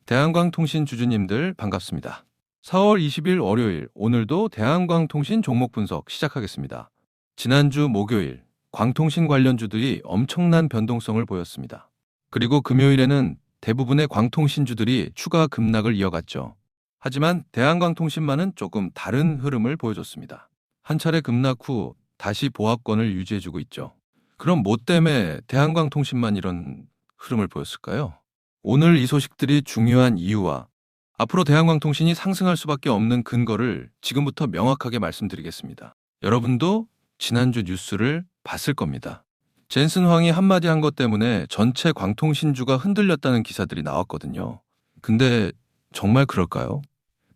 대한광통신 주주님들 반갑습니다. 4월 20일 월요일, 오늘도 대한광통신 종목 분석 시작하겠습니다. 지난주 목요일, 광통신 관련주들이 엄청난 변동성을 보였습니다. 그리고 금요일에는 대부분의 광통신주들이 추가 급락을 이어갔죠. 하지만 대한광통신만은 조금 다른 흐름을 보여줬습니다. 한 차례 급락 후 다시 보합권을 유지해주고 있죠. 그럼 뭐 때문에 대한광통신만 이런 흐름을 보였을까요? 오늘 이 소식들이 중요한 이유와 앞으로 대한광통신이 상승할 수밖에 없는 근거를 지금부터 명확하게 말씀드리겠습니다. 여러분도 지난주 뉴스를 봤을 겁니다. 젠슨 황이 한마디 한 것 때문에 전체 광통신주가 흔들렸다는 기사들이 나왔거든요. 근데 정말 그럴까요?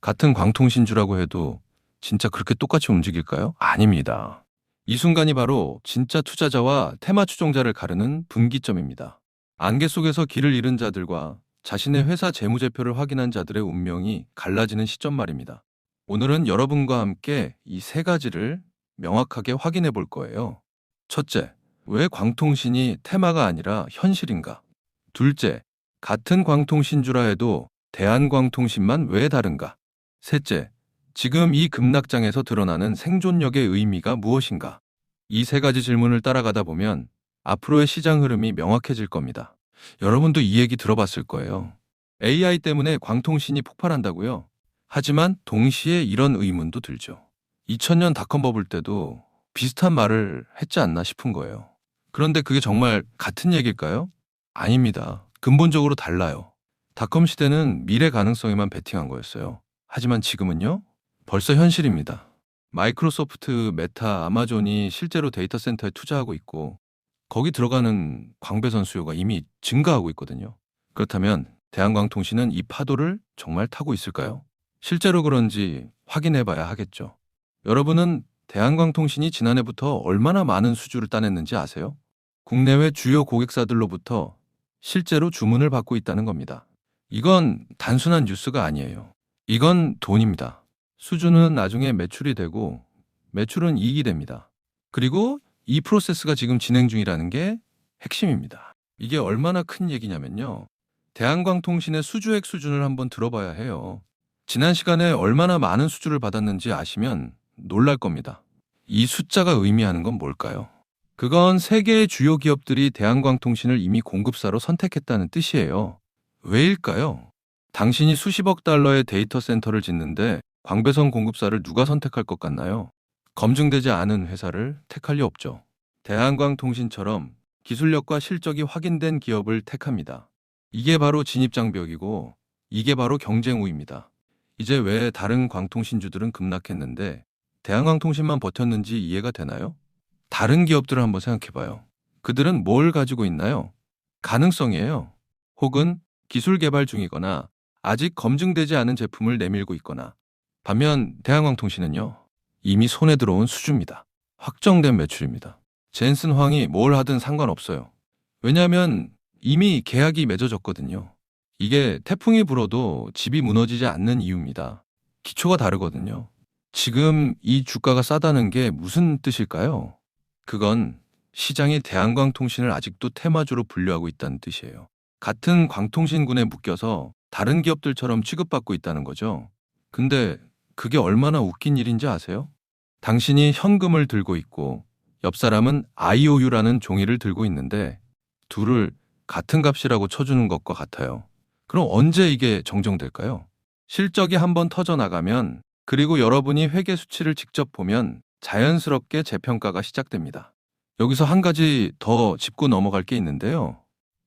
같은 광통신주라고 해도 진짜 그렇게 똑같이 움직일까요? 아닙니다. 이 순간이 바로 진짜 투자자와 테마 추종자를 가르는 분기점입니다. 안개 속에서 길을 잃은 자들과 자신의 회사 재무제표를 확인한 자들의 운명이 갈라지는 시점 말입니다. 오늘은 여러분과 함께 이 세 가지를 명확하게 확인해 볼 거예요. 첫째, 왜 광통신이 테마가 아니라 현실인가? 둘째, 같은 광통신주라 해도 대한광통신만 왜 다른가? 셋째, 지금 이 급락장에서 드러나는 생존력의 의미가 무엇인가? 이 세 가지 질문을 따라가다 보면 앞으로의 시장 흐름이 명확해질 겁니다. 여러분도 이 얘기 들어봤을 거예요. AI 때문에 광통신이 폭발한다고요? 하지만 동시에 이런 의문도 들죠. 2000년 닷컴 버블 때도 비슷한 말을 했지 않나 싶은 거예요. 그런데 그게 정말 같은 얘기일까요? 아닙니다. 근본적으로 달라요. 닷컴 시대는 미래 가능성에만 베팅한 거였어요. 하지만 지금은요? 벌써 현실입니다. 마이크로소프트, 메타, 아마존이 실제로 데이터 센터에 투자하고 있고 거기 들어가는 광배선 수요가 이미 증가하고 있거든요. 그렇다면 대한광통신은 이 파도를 정말 타고 있을까요? 실제로 그런지 확인해 봐야 하겠죠. 여러분은 대한광통신이 지난해부터 얼마나 많은 수주를 따냈는지 아세요? 국내외 주요 고객사들로부터 실제로 주문을 받고 있다는 겁니다. 이건 단순한 뉴스가 아니에요. 이건 돈입니다. 수주는 나중에 매출이 되고 매출은 이익이 됩니다. 그리고 이 프로세스가 지금 진행 중이라는 게 핵심입니다. 이게 얼마나 큰 얘기냐면요. 대한광통신의 수주액 수준을 한번 들어봐야 해요. 지난 시간에 얼마나 많은 수주를 받았는지 아시면 놀랄 겁니다. 이 숫자가 의미하는 건 뭘까요? 그건 세계의 주요 기업들이 대한광통신을 이미 공급사로 선택했다는 뜻이에요. 왜일까요? 당신이 수십억 달러의 데이터 센터를 짓는데 광배선 공급사를 누가 선택할 것 같나요? 검증되지 않은 회사를 택할 리 없죠. 대한광통신처럼 기술력과 실적이 확인된 기업을 택합니다. 이게 바로 진입장벽이고 이게 바로 경쟁 우위입니다. 이제 왜 다른 광통신주들은 급락했는데 대한광통신만 버텼는지 이해가 되나요? 다른 기업들을 한번 생각해봐요. 그들은 뭘 가지고 있나요? 가능성이에요. 혹은 기술 개발 중이거나 아직 검증되지 않은 제품을 내밀고 있거나. 반면 대한광통신은요. 이미 손에 들어온 수주입니다. 확정된 매출입니다. 젠슨 황이 뭘 하든 상관없어요. 왜냐하면 이미 계약이 맺어졌거든요. 이게 태풍이 불어도 집이 무너지지 않는 이유입니다. 기초가 다르거든요. 지금 이 주가가 싸다는 게 무슨 뜻일까요? 그건 시장이 대한광통신을 아직도 테마주로 분류하고 있다는 뜻이에요. 같은 광통신군에 묶여서 다른 기업들처럼 취급받고 있다는 거죠. 근데 그게 얼마나 웃긴 일인지 아세요? 당신이 현금을 들고 있고 옆 사람은 IOU라는 종이를 들고 있는데 둘을 같은 값이라고 쳐주는 것과 같아요. 그럼 언제 이게 정정될까요? 실적이 한번 터져나가면 그리고 여러분이 회계 수치를 직접 보면 자연스럽게 재평가가 시작됩니다. 여기서 한 가지 더 짚고 넘어갈 게 있는데요.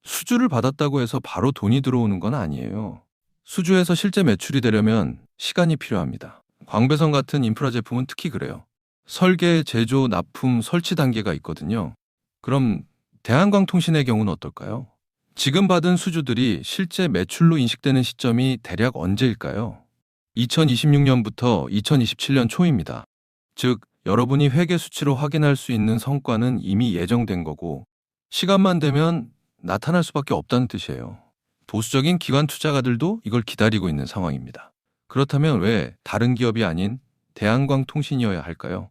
수주를 받았다고 해서 바로 돈이 들어오는 건 아니에요. 수주에서 실제 매출이 되려면 시간이 필요합니다. 광배선 같은 인프라 제품은 특히 그래요. 설계, 제조, 납품, 설치 단계가 있거든요. 그럼 대한광통신의 경우는 어떨까요? 지금 받은 수주들이 실제 매출로 인식되는 시점이 대략 언제일까요? 2026년부터 2027년 초입니다. 즉, 여러분이 회계 수치로 확인할 수 있는 성과는 이미 예정된 거고 시간만 되면 나타날 수밖에 없다는 뜻이에요. 보수적인 기관 투자가들도 이걸 기다리고 있는 상황입니다. 그렇다면 왜 다른 기업이 아닌 대한광통신이어야 할까요?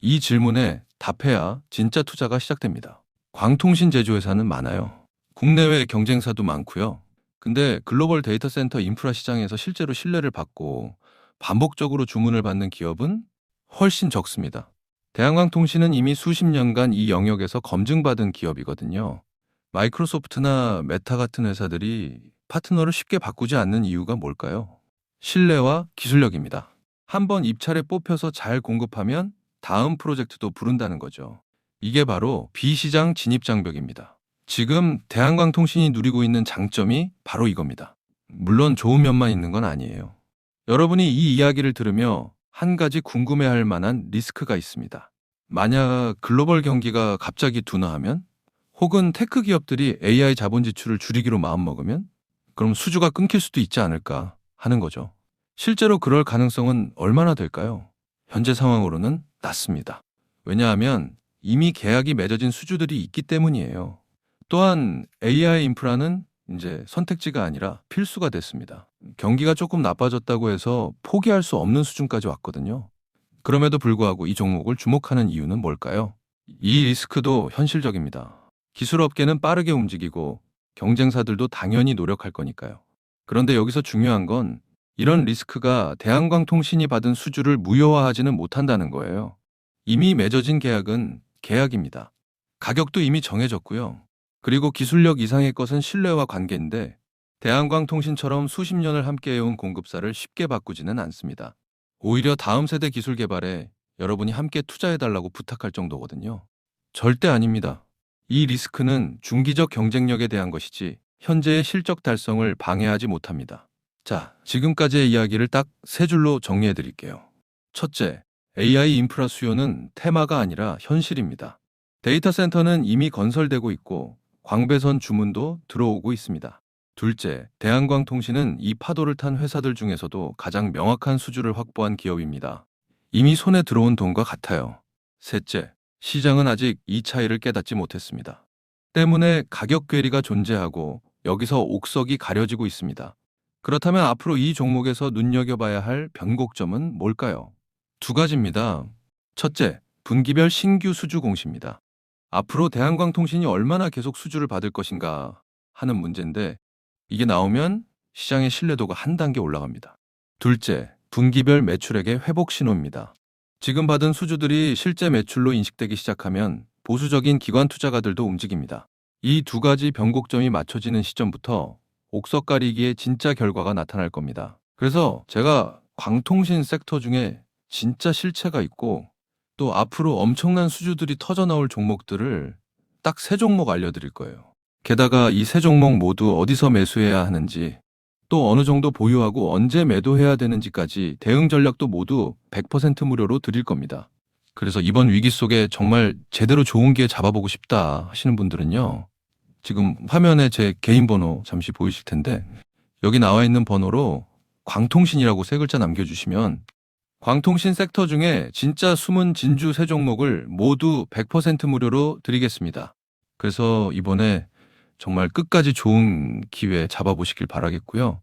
이 질문에 답해야 진짜 투자가 시작됩니다. 광통신 제조회사는 많아요. 국내외 경쟁사도 많고요. 근데 글로벌 데이터 센터 인프라 시장에서 실제로 신뢰를 받고 반복적으로 주문을 받는 기업은 훨씬 적습니다. 대한광통신은 이미 수십 년간 이 영역에서 검증받은 기업이거든요. 마이크로소프트나 메타 같은 회사들이 파트너를 쉽게 바꾸지 않는 이유가 뭘까요? 신뢰와 기술력입니다. 한번 입찰에 뽑혀서 잘 공급하면 다음 프로젝트도 부른다는 거죠. 이게 바로 비시장 진입 장벽입니다. 지금 대한광통신이 누리고 있는 장점이 바로 이겁니다. 물론 좋은 면만 있는 건 아니에요. 여러분이 이 이야기를 들으며 한 가지 궁금해할 만한 리스크가 있습니다. 만약 글로벌 경기가 갑자기 둔화하면, 혹은 테크 기업들이 AI 자본 지출을 줄이기로 마음먹으면, 그럼 수주가 끊길 수도 있지 않을까 하는 거죠. 실제로 그럴 가능성은 얼마나 될까요? 현재 상황으로는 낮습니다. 왜냐하면 이미 계약이 맺어진 수주들이 있기 때문이에요. 또한 AI 인프라는 이제 선택지가 아니라 필수가 됐습니다. 경기가 조금 나빠졌다고 해서 포기할 수 없는 수준까지 왔거든요. 그럼에도 불구하고 이 종목을 주목하는 이유는 뭘까요? 이 리스크도 현실적입니다. 기술업계는 빠르게 움직이고 경쟁사들도 당연히 노력할 거니까요. 그런데 여기서 중요한 건 이런 리스크가 대한광통신이 받은 수주를 무효화하지는 못한다는 거예요. 이미 맺어진 계약은 계약입니다. 가격도 이미 정해졌고요. 그리고 기술력 이상의 것은 신뢰와 관계인데 대한광통신처럼 수십 년을 함께해온 공급사를 쉽게 바꾸지는 않습니다. 오히려 다음 세대 기술 개발에 여러분이 함께 투자해달라고 부탁할 정도거든요. 절대 아닙니다. 이 리스크는 중기적 경쟁력에 대한 것이지 현재의 실적 달성을 방해하지 못합니다. 자, 지금까지의 이야기를 딱 세 줄로 정리해 드릴게요. 첫째, AI 인프라 수요는 테마가 아니라 현실입니다. 데이터 센터는 이미 건설되고 있고 광배선 주문도 들어오고 있습니다. 둘째, 대한광통신은 이 파도를 탄 회사들 중에서도 가장 명확한 수주를 확보한 기업입니다. 이미 손에 들어온 돈과 같아요. 셋째, 시장은 아직 이 차이를 깨닫지 못했습니다. 때문에 가격 괴리가 존재하고 여기서 옥석이 가려지고 있습니다. 그렇다면 앞으로 이 종목에서 눈여겨봐야 할 변곡점은 뭘까요? 두 가지입니다. 첫째, 분기별 신규 수주 공시입니다. 앞으로 대한광통신이 얼마나 계속 수주를 받을 것인가 하는 문제인데 이게 나오면 시장의 신뢰도가 한 단계 올라갑니다. 둘째, 분기별 매출액의 회복 신호입니다. 지금 받은 수주들이 실제 매출로 인식되기 시작하면 보수적인 기관 투자가들도 움직입니다. 이 두 가지 변곡점이 맞춰지는 시점부터 옥석 가리기의 진짜 결과가 나타날 겁니다. 그래서 제가 광통신 섹터 중에 진짜 실체가 있고 또 앞으로 엄청난 수주들이 터져 나올 종목들을 딱 세 종목 알려드릴 거예요. 게다가 이 세 종목 모두 어디서 매수해야 하는지, 또 어느 정도 보유하고 언제 매도해야 되는지까지 대응 전략도 모두 100% 무료로 드릴 겁니다. 그래서 이번 위기 속에 정말 제대로 좋은 기회 잡아보고 싶다 하시는 분들은요. 지금 화면에 제 개인 번호 잠시 보이실 텐데 여기 나와 있는 번호로 광통신이라고 세 글자 남겨주시면 광통신 섹터 중에 진짜 숨은 진주 세 종목을 모두 100% 무료로 드리겠습니다. 그래서 이번에 정말 끝까지 좋은 기회 잡아보시길 바라겠고요.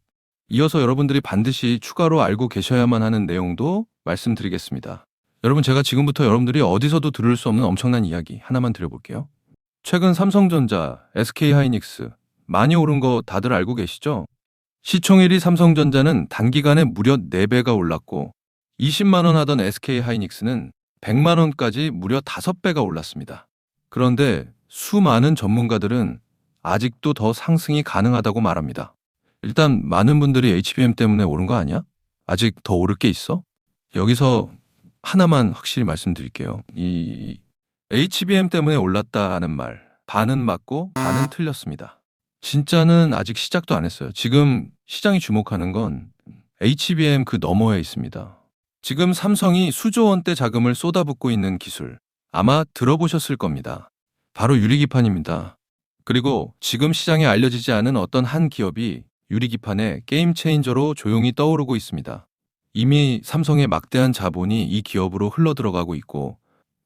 이어서 여러분들이 반드시 추가로 알고 계셔야만 하는 내용도 말씀드리겠습니다. 여러분, 제가 지금부터 여러분들이 어디서도 들을 수 없는 엄청난 이야기 하나만 드려볼게요. 최근 삼성전자, SK하이닉스 많이 오른 거 다들 알고 계시죠? 시총 1위 삼성전자는 단기간에 무려 4배가 올랐고 20만 원 하던 SK하이닉스는 100만 원까지 무려 5배가 올랐습니다. 그런데 수많은 전문가들은 아직도 더 상승이 가능하다고 말합니다. 일단 많은 분들이 HBM 때문에 오른 거 아니야? 아직 더 오를 게 있어? 여기서 하나만 확실히 말씀드릴게요. 이 HBM 때문에 올랐다는 말, 반은 맞고 반은 틀렸습니다. 진짜는 아직 시작도 안 했어요. 지금 시장이 주목하는 건 HBM 그 너머에 있습니다. 지금 삼성이 수조 원대 자금을 쏟아붓고 있는 기술, 아마 들어보셨을 겁니다. 바로 유리기판입니다. 그리고 지금 시장에 알려지지 않은 어떤 한 기업이 유리기판의 게임 체인저로 조용히 떠오르고 있습니다. 이미 삼성의 막대한 자본이 이 기업으로 흘러들어가고 있고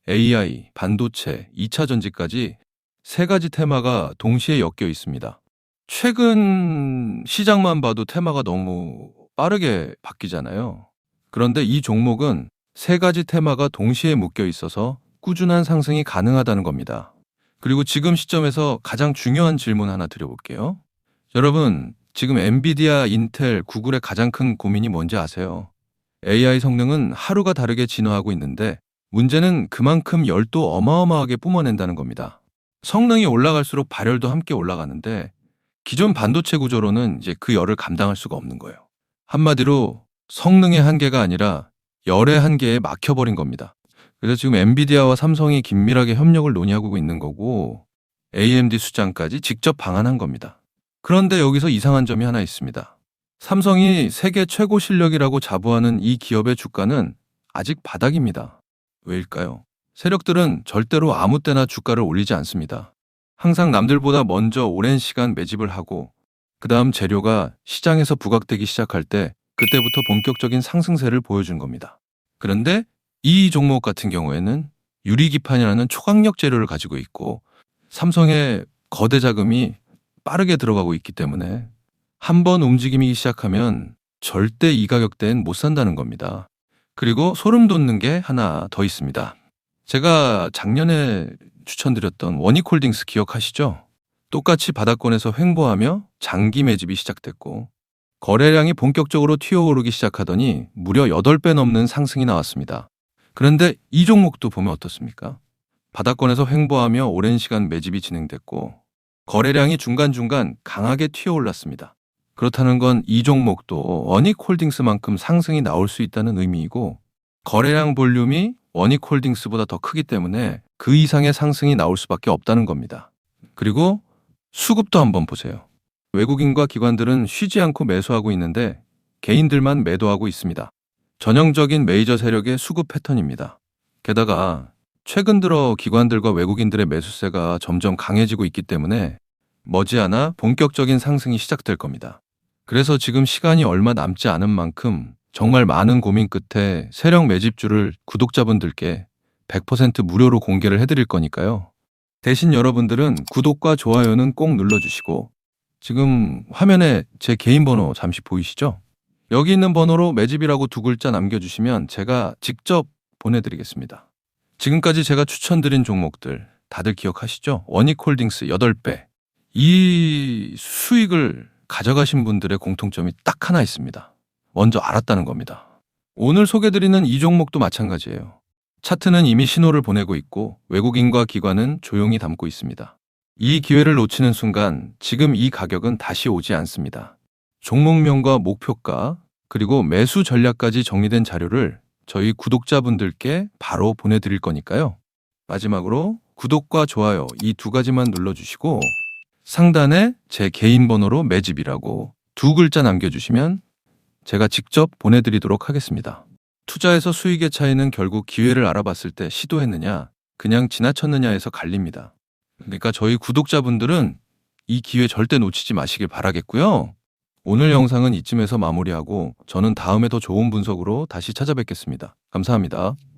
AI, 반도체, 2차 전지까지 세 가지 테마가 동시에 엮여 있습니다. 최근 시장만 봐도 테마가 너무 빠르게 바뀌잖아요. 그런데 이 종목은 세 가지 테마가 동시에 묶여 있어서 꾸준한 상승이 가능하다는 겁니다. 그리고 지금 시점에서 가장 중요한 질문 하나 드려볼게요. 여러분, 지금 엔비디아, 인텔, 구글의 가장 큰 고민이 뭔지 아세요? AI 성능은 하루가 다르게 진화하고 있는데 문제는 그만큼 열도 어마어마하게 뿜어낸다는 겁니다. 성능이 올라갈수록 발열도 함께 올라가는데 기존 반도체 구조로는 이제 그 열을 감당할 수가 없는 거예요. 한마디로 성능의 한계가 아니라 열의 한계에 막혀버린 겁니다. 그래서 지금 엔비디아와 삼성이 긴밀하게 협력을 논의하고 있는 거고 AMD 수장까지 직접 방한한 겁니다. 그런데 여기서 이상한 점이 하나 있습니다. 삼성이 세계 최고 실력이라고 자부하는 이 기업의 주가는 아직 바닥입니다. 왜일까요? 세력들은 절대로 아무 때나 주가를 올리지 않습니다. 항상 남들보다 먼저 오랜 시간 매집을 하고 그 다음 재료가 시장에서 부각되기 시작할 때 그때부터 본격적인 상승세를 보여준 겁니다. 그런데 이 종목 같은 경우에는 유리기판이라는 초강력 재료를 가지고 있고 삼성의 거대 자금이 빠르게 들어가고 있기 때문에 한번 움직임이 시작하면 절대 이 가격대엔 못 산다는 겁니다. 그리고 소름 돋는 게 하나 더 있습니다. 제가 작년에 추천드렸던 원익홀딩스 기억하시죠? 똑같이 바닥권에서 횡보하며 장기 매집이 시작됐고 거래량이 본격적으로 튀어오르기 시작하더니 무려 8배 넘는 상승이 나왔습니다. 그런데 이 종목도 보면 어떻습니까? 바닥권에서 횡보하며 오랜 시간 매집이 진행됐고 거래량이 중간중간 강하게 튀어올랐습니다. 그렇다는 건 이 종목도 원익홀딩스만큼 상승이 나올 수 있다는 의미이고 거래량 볼륨이 원익홀딩스보다 더 크기 때문에 그 이상의 상승이 나올 수밖에 없다는 겁니다. 그리고 수급도 한번 보세요. 외국인과 기관들은 쉬지 않고 매수하고 있는데 개인들만 매도하고 있습니다. 전형적인 메이저 세력의 수급 패턴입니다. 게다가 최근 들어 기관들과 외국인들의 매수세가 점점 강해지고 있기 때문에 머지않아 본격적인 상승이 시작될 겁니다. 그래서 지금 시간이 얼마 남지 않은 만큼 정말 많은 고민 끝에 세력 매집주를 구독자분들께 100% 무료로 공개를 해드릴 거니까요. 대신 여러분들은 구독과 좋아요는 꼭 눌러주시고 지금 화면에 제 개인 번호 잠시 보이시죠? 여기 있는 번호로 매집이라고 2글자 남겨주시면 제가 직접 보내드리겠습니다. 지금까지 제가 추천드린 종목들 다들 기억하시죠? 원익홀딩스 8배. 이 수익을 가져가신 분들의 공통점이 딱 하나 있습니다. 먼저 알았다는 겁니다. 오늘 소개드리는 이 종목도 마찬가지예요. 차트는 이미 신호를 보내고 있고 외국인과 기관은 조용히 담고 있습니다. 이 기회를 놓치는 순간 지금 이 가격은 다시 오지 않습니다. 종목명과 목표가 그리고 매수 전략까지 정리된 자료를 저희 구독자분들께 바로 보내드릴 거니까요. 마지막으로 구독과 좋아요 이 2가지만 눌러주시고 상단에 제 개인 번호로 매집이라고 2글자 남겨주시면 제가 직접 보내드리도록 하겠습니다. 투자에서 수익의 차이는 결국 기회를 알아봤을 때 시도했느냐, 그냥 지나쳤느냐에서 갈립니다. 그러니까 저희 구독자분들은 이 기회 절대 놓치지 마시길 바라겠고요. 오늘 영상은 이쯤에서 마무리하고 저는 다음에 더 좋은 분석으로 다시 찾아뵙겠습니다. 감사합니다.